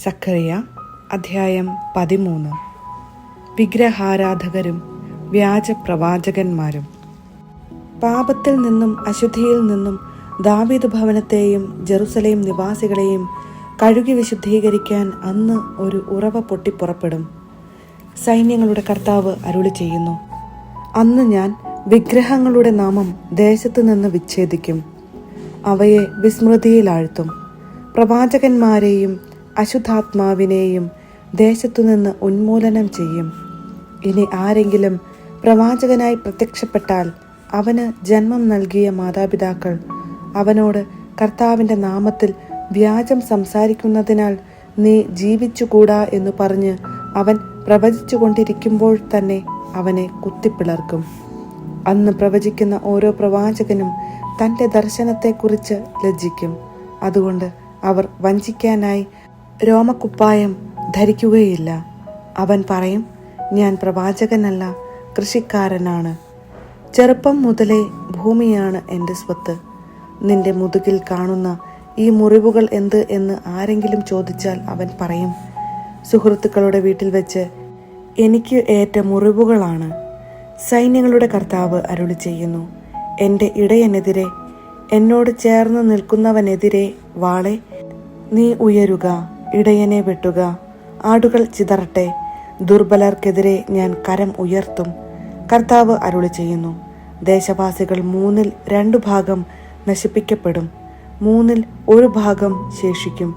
സഖറിയ അധ്യായം 13. വിഗ്രഹാരാധകരും വ്യാജ പ്രവാചകന്മാരും. പാപത്തിൽ നിന്നും അശുദ്ധിയിൽ നിന്നും ദാവീദ് ഭവനത്തെയും ജെറുസലേം നിവാസികളെയും കഴുകി വിശുദ്ധീകരിക്കാൻ അന്ന് ഒരു ഉറവ പൊട്ടിപ്പുറപ്പെടും. സൈന്യങ്ങളുടെ കർത്താവ് അരുളി ചെയ്യുന്നു, അന്ന് ഞാൻ വിഗ്രഹങ്ങളുടെ നാമം ദേശത്തു നിന്ന് വിച്ഛേദിക്കും, അവയെ വിസ്മൃതിയിലാഴ്ത്തും. പ്രവാചകന്മാരെയും അശുദ്ധാത്മാവിനെയും ദേശത്തുനിന്ന് ഉന്മൂലനം ചെയ്യും. ഇനി ആരെങ്കിലും പ്രവാചകനായി പ്രത്യക്ഷപ്പെട്ടാൽ അവന് ജന്മം നൽകിയ മാതാപിതാക്കൾ അവനോട് കർത്താവിൻ്റെ നാമത്തിൽ വ്യാജം സംസാരിക്കുന്നതിനാൽ നീ ജീവിച്ചുകൂടാ എന്ന് പറഞ്ഞ് അവൻ പ്രവചിച്ചു കൊണ്ടിരിക്കുമ്പോൾ തന്നെ അവനെ കുത്തിപ്പിളർക്കും. അന്ന് പ്രവചിക്കുന്ന ഓരോ പ്രവാചകനും തൻ്റെ ദർശനത്തെക്കുറിച്ച് ലജ്ജിക്കും. അതുകൊണ്ട് അവർ വഞ്ചിക്കാനായി രോമക്കുപ്പായം ധരിക്കുകയില്ല. അവൻ പറയും, ഞാൻ പ്രവാചകനല്ല, കൃഷിക്കാരനാണ്. ചെറുപ്പം മുതലേ ഭൂമിയാണ് എൻ്റെ സ്വത്ത്. നിന്റെ മുതുകിൽ കാണുന്ന ഈ മുറിവുകൾ എന്ത് എന്ന് ആരെങ്കിലും ചോദിച്ചാൽ അവൻ പറയും, സുഹൃത്തുക്കളുടെ വീട്ടിൽ വെച്ച് എനിക്ക് ഏറ്റ മുറിവുകളാണ്. സൈന്യങ്ങളുടെ കർത്താവ് അരുളി ചെയ്യുന്നു, എൻ്റെ ഇടയനെതിരെ, എന്നോട് ചേർന്ന് നിൽക്കുന്നവനെതിരെ വാളെ, നീ ഉയരുക, ഇടയനെ വെട്ടുക, ആടുകൾ ചിതറട്ടെ, ദുർബലർക്കെതിരെ ഞാൻ കരം ഉയർത്തും. കർത്താവ് അരുളി ചെയ്യുന്നു, ദേശവാസികൾ 2/3 ഭാഗം നശിപ്പിക്കപ്പെടും, 1/3 ഭാഗം ശേഷിക്കും.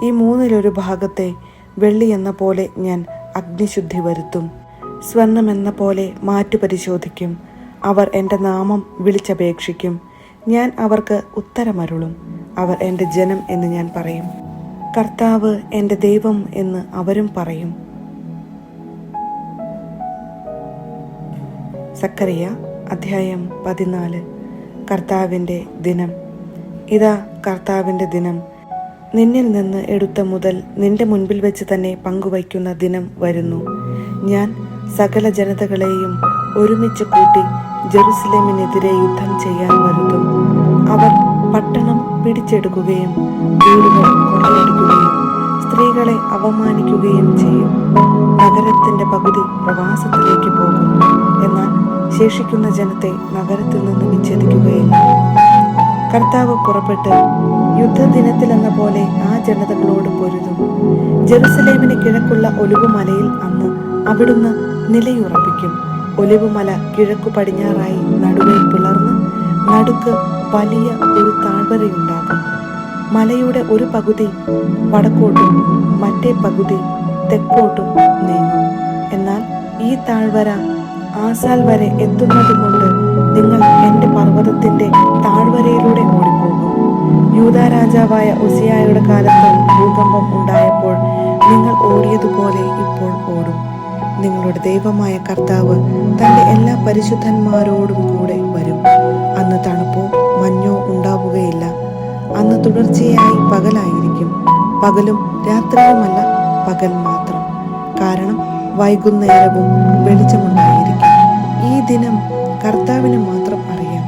ഈ 1/3 ഭാഗത്തെ വെള്ളി എന്ന പോലെ ഞാൻ അഗ്നിശുദ്ധി വരുത്തും, സ്വർണമെന്ന പോലെ മാറ്റുപരിശോധിക്കും. അവർ എൻ്റെ നാമം വിളിച്ചപേക്ഷിക്കും, ഞാൻ അവർക്ക് ഉത്തരമരുളും. അവർ എൻ്റെ ജനം എന്ന് ഞാൻ പറയും, കർത്താവ് എൻ്റെ ദൈവം എന്ന് അവരും പറയും. സഖറിയ അധ്യായം 14. കർത്താവിൻ്റെ ദിനം. ഇതാ കർത്താവിൻ്റെ ദിനം, നിന്നിൽ നിന്ന് എടുത്ത മുതൽ നിന്റെ മുൻപിൽ വെച്ച് തന്നെ പങ്കുവയ്ക്കുന്ന ദിനം വരുന്നു. ഞാൻ സകല ജനതകളെയും ഒരുമിച്ച് കൂട്ടി ജെറുസലേമിനെതിരെ യുദ്ധം ചെയ്യാൻ വരുത്തും. അവർ പട്ടണം പിടിച്ചെടുക്കുകയും വീടുകൾ കൊള്ളയടിക്കുകയും സ്ത്രീകളെ അവമാനിക്കുകയും ചെയ്യും. നഗരത്തിന്റെ പകുതി പ്രവാസത്തിലേക്ക് പോകും, എന്നാൽ ശേഷിക്കുന്ന ജനത്തെ നഗരത്തിൽ നിന്ന് വിച്ഛേദിക്കുകയില്ല. കർത്താവ് പുറപ്പെട്ട് യുദ്ധദിനത്തിലെന്ന പോലെ ആ ജനതകളോട് പൊരുതും. ജെറുസലേമിന് കിഴക്കുള്ള ഒലിവുമലയിൽ അന്ന് അവിടുന്ന് നിലയുറപ്പിക്കും. ഒലിവുമല കിഴക്കു പടിഞ്ഞാറായി നടുവേ പിളർന്ന് നടുക്ക് വലിയ ഒരു താഴ്വരയുണ്ടാകും. മലയുടെ ഒരു പകുതി വടക്കോട്ടും മറ്റേ പകുതി തെക്കോട്ടും നീങ്ങും. എന്നാൽ ഈ താഴ്വര ആസാൽ വരെ എത്തുന്നത് കൊണ്ട് നിങ്ങൾ എൻ്റെ പർവ്വതത്തിൻ്റെ താഴ്വരയിലൂടെ ഓടിപ്പോകും. യൂദാ രാജാവായ ഉസിയായുടെ കാലത്ത് ഭൂകമ്പം ഉണ്ടായപ്പോൾ നിങ്ങൾ ഓടിയതുപോലെ ഇപ്പോൾ ഓടും. നിങ്ങളുടെ ദൈവമായ കർത്താവ് തൻ്റെ എല്ലാ പരിശുദ്ധന്മാരോടും കൂടെ വരും. അന്ന് തണുപ്പോ മഞ്ഞോ ഉണ്ടാവുകയില്ല. അന്ന് തുടർച്ചയായി പകലായിരിക്കും, പകലും രാത്രിയുമല്ല, പകൽ മാത്രം. കാരണം വൈകുന്നേരവും വെളിച്ചമുണ്ടായിരിക്കും. ഈ ദിനം കർത്താവിന് മാത്രം അറിയാം.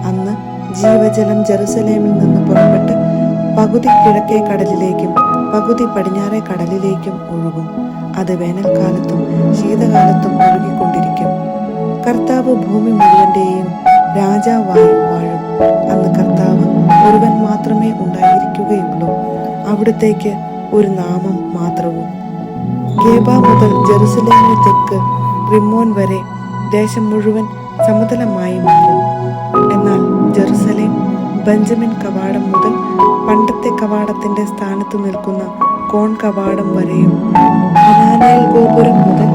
അന്ന് ജീവജലം ജെറുസലേമിൽ നിന്ന് പുറപ്പെട്ട് പകുതി കിഴക്കേ കടലിലേക്കും പകുതി പടിഞ്ഞാറേ കടലിലേക്കും ഒഴുകും. അത് വേനൽക്കാലത്തും ശീതകാലത്തും ഒഴുകിക്കൊണ്ടിരിക്കും. കർത്താവ് ഭൂമി മുഴുവൻ്റെയും രാജാവായി വാഴും. അന്ന് കർത്താവ് ഒരുവൻ മാത്രമേ ഉണ്ടായിരിക്കുകയുള്ളൂ, അവിടത്തേക്ക് ഒരു നാമം മാത്രവും. ഗേബ മുതൽ ജെറുസലേമിന് തെക്ക് റിമ്മോൻ വരെ ദേശം മുഴുവൻ സമതലമായി മാറും. എന്നാൽ ജെറുസലേം ബെഞ്ചമിൻ കവാടം മുതൽ പണ്ടത്തെ കവാടത്തിന്റെ സ്ഥാനത്ത് നിൽക്കുന്ന കോൺ കവാടം വരെയും ഹനാനേൽ ഗോപുരം മുതൽ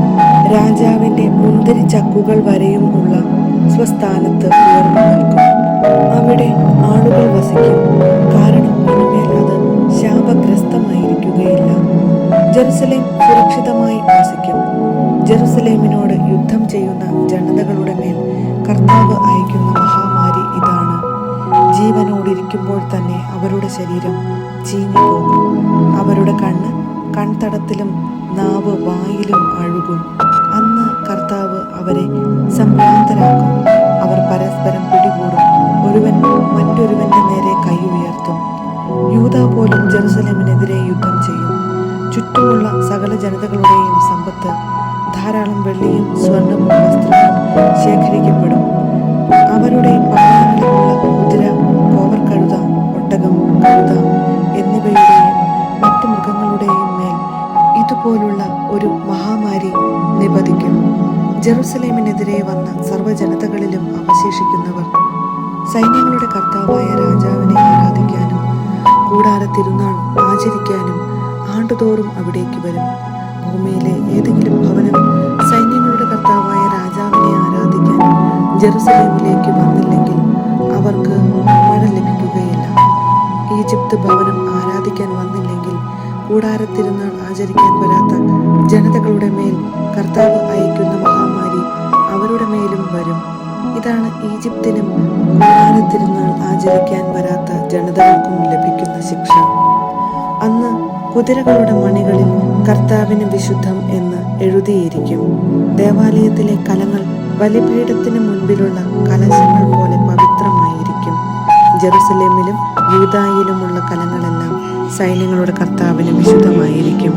രാജാവിന്റെ മുന്തിരി ചക്കുകൾ വരെയും ഉള്ള സ്വസ്ഥാനത്ത് ഉയർന്നു നിൽക്കും. അവിടെ ആളുകൾ വസിക്കും, കാരണം ഇനിമേൽ അത് ശാപഗ്രസ്തമായിരിക്കുകയില്ല. ജെറുസലേം സുരക്ഷിതമായി വസിക്കും. ജെറുസലേമിനോട് യുദ്ധം ചെയ്യുന്ന ജനതകളുടെ മേൽ കർത്താവ് അയക്കുന്ന മഹാമാരി ഇതാണ്. ജീവനോടിരിക്കുമ്പോൾ തന്നെ അവരുടെ ശരീരം ചീഞ്ഞു പോകും. അവരുടെ കണ്ണ് കൺതടത്തിലും നാവ് വായിലും അഴുകും. അന്ന് കർത്താവ് അവരെ സംഭ്രാന്തരാക്കും. അവർ പരസ്പരം പിടികൂടും, ഒരുവൻ മറ്റൊരുവന്റെ നേരെ കൈ ഉയർത്തും. യൂദാ പോലും ജെറുസലേമിനെതിരെ യുദ്ധം ചെയ്യും. ചുറ്റുമുള്ള സകല ജനതകളുടെയും സമ്പത്ത്, ധാരാളം വെള്ളിയും സ്വർണവും വസ്ത്രവും ശേഖരിക്കപ്പെടും. അവരുടെ പട്ടണങ്ങളിലുള്ള കുതിര, കോവർകഴുത, ഒട്ടകം, കഴുത എന്നിവയുടെയും മറ്റു മൃഗങ്ങളുടെയും മേൽ ഇതുപോലുള്ള ഒരു മഹാമാരി നിപതിക്കും. ജെറുസലേമിനെതിരെ വന്ന സർവ്വജനതകളിലും അവശേഷിക്കുന്നവർ സൈന്യങ്ങളുടെ കർത്താവായ രാജാവിനെ ആരാധിക്കാനും കൂടാര തിരുനാൾ ആചരിക്കാനും ആണ്ടുതോറും അവിടേക്ക് വരും. ഭൂമിയിലെ ഏതെങ്കിലും ഭവനം സൈന്യങ്ങളുടെ കർത്താവായ രാജാവിനെ ആരാധിക്കാൻ ജെറുസലേമിലേക്ക് വന്നില്ലെങ്കിൽ അവർക്ക് മഴ ലഭിക്കുകയില്ല. ഈജിപ്ത് ഭവനം ആരാധിക്കാൻ വന്നില്ലെങ്കിൽ കൂടാര തിരുനാൾ ആചരിക്കാൻ വരാത്ത ജനതകളുടെ മേൽ കർത്താവ് അയക്കുന്ന മഹാമാരി അവരുടെ മേലും വരും. ഇതാണ് ഈജിപ്തിനും കൂടാര തിരുനാൾ ആചരിക്കാൻ വരാത്ത ജനതകൾക്കും ലഭിക്കുന്ന ശിക്ഷ. അന്ന് കുതിരകളുടെ മണികളിൽ കർത്താവിന് വിശുദ്ധം എന്ന് എഴുതിയിരിക്കും. ദേവാലയത്തിലെ കലങ്ങൾ ബലിപീഠത്തിന് മുൻപിലുള്ള കലശങ്ങൾ പോലെ പവിത്രമായിരിക്കും. ജെറുസലേമിലും യൂദായിലുമുള്ള കലങ്ങളെല്ലാം സൈന്യങ്ങളുടെ കർത്താവിന് വിശുദ്ധമായിരിക്കും.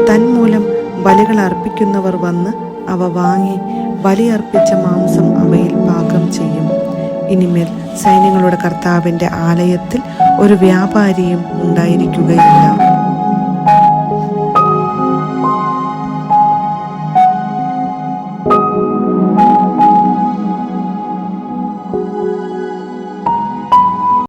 തന്മൂലം ബലികൾ അർപ്പിക്കുന്നവർ വന്ന് അവ വാങ്ങി ബലിയർപ്പിച്ച മാംസം അവയിൽ പാകം ചെയ്യും. ഇനിമേൽ സൈന്യങ്ങളുടെ കർത്താവിൻ്റെ ആലയത്തിൽ ഒരു വ്യാപാരിയും ഉണ്ടായിരിക്കുകയില്ല.